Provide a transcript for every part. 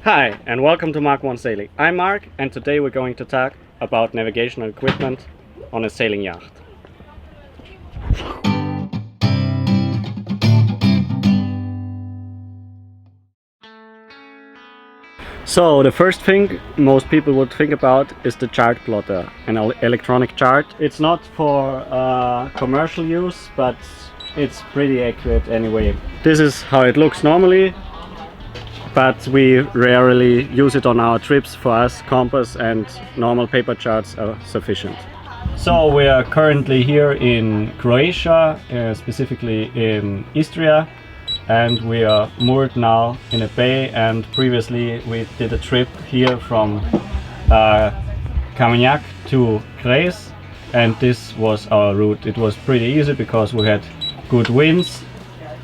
Hi and welcome to Marc 1 Sailing. I'm Mark and today we're going to talk about navigational equipment on a sailing yacht. So the first thing most people would think about is the chart plotter, an electronic chart. It's not for commercial use, but it's pretty accurate anyway. This is how it looks normally, but we rarely use it on our trips. For us, compass and normal paper charts are sufficient. So we are currently here in Croatia, specifically in Istria, and we are moored now in a bay, and previously we did a trip here from Kamenjak to Kres, and this was our route. It was pretty easy because we had good winds,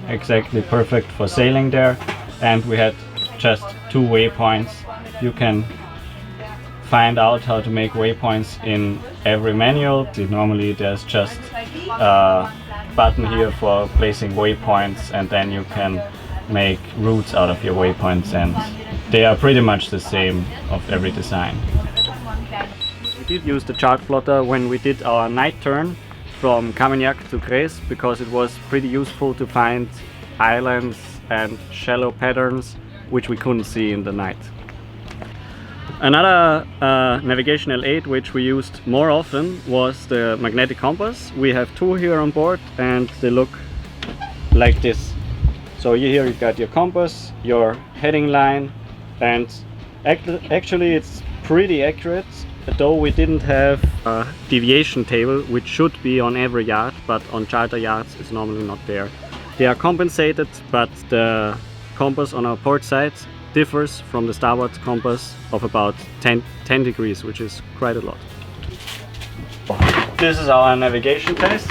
exactly perfect for sailing there, and we had just 2 waypoints. You can find out how to make waypoints in every manual. Normally there's just a button here for placing waypoints, and then you can make routes out of your waypoints, and they are pretty much the same of every design. We did use the chart plotter when we did our night turn from Kamenjak to Kres, because it was pretty useful to find islands and shallow patterns which we couldn't see in the night. Another navigational aid which we used more often was the magnetic compass. We have 2 here on board and they look like this. So here you got your compass, your heading line, and actually it's pretty accurate, though we didn't have a deviation table, which should be on every yacht, but on charter yachts it's normally not there. They are compensated, but the compass on our port side differs from the starboard compass of about 10 degrees, which is quite a lot. This is our navigation test,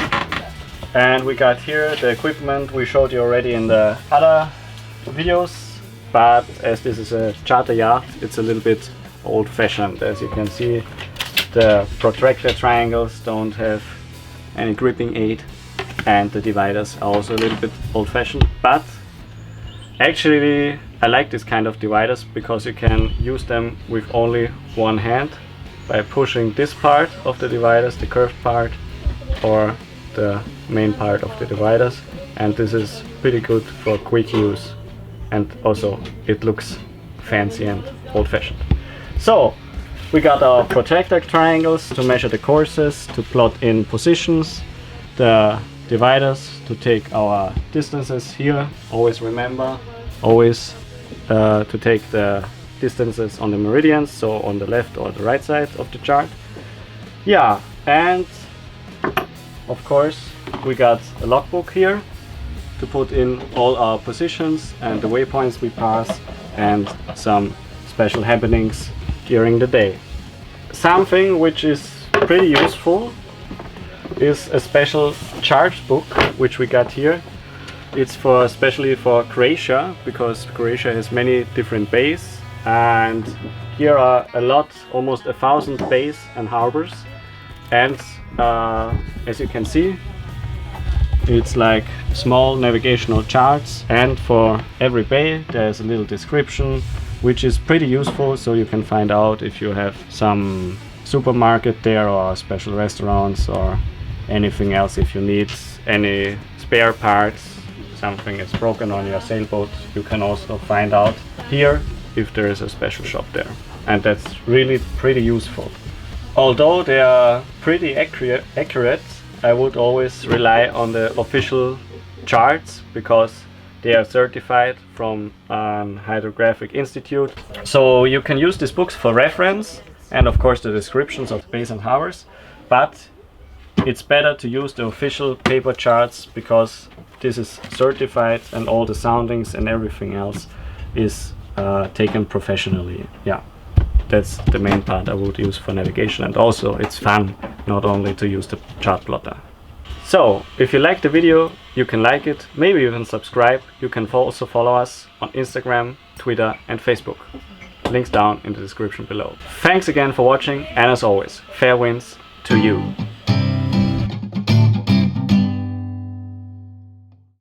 and we got here the equipment we showed you already in the other videos, but as this is a charter yacht, it's a little bit old-fashioned. As you can see, the protractor triangles don't have any gripping aid, and the dividers are also a little bit old-fashioned, but actually I like this kind of dividers because you can use them with only one hand by pushing this part of the dividers, the curved part, or the main part of the dividers, and this is pretty good for quick use, and also it looks fancy and old-fashioned. So we got our protractor triangles to measure the courses, to plot in positions, the dividers to take our distances here. Always remember, always to take the distances on the meridians, so on the left or the right side of the chart. Yeah, and of course we got a logbook here to put in all our positions and the waypoints we pass, and some special happenings during the day. Something which is pretty useful is a special chart book which we got here. It's especially for Croatia, because Croatia has many different bays, and here are almost 1,000 bays and harbors, and as you can see, it's like small navigational charts, and for every bay there's a little description which is pretty useful, so you can find out if you have some supermarket there or special restaurants or anything else. If you need any spare parts, something is broken on your sailboat, you can also find out here if there is a special shop there, and that's really pretty useful. Although they are pretty accurate, I would always rely on the official charts because they are certified from an hydrographic institute. So you can use these books for reference, and of course the descriptions of the bays and harbors, but it's better to use the official paper charts because this is certified and all the soundings and everything else is taken professionally. Yeah, that's the main part I would use for navigation, and also it's fun not only to use the chart plotter. So if you like the video, you can like it, maybe even subscribe. You can also follow us on Instagram, Twitter and Facebook. Links down in the description below. Thanks again for watching, and as always, fair winds to you.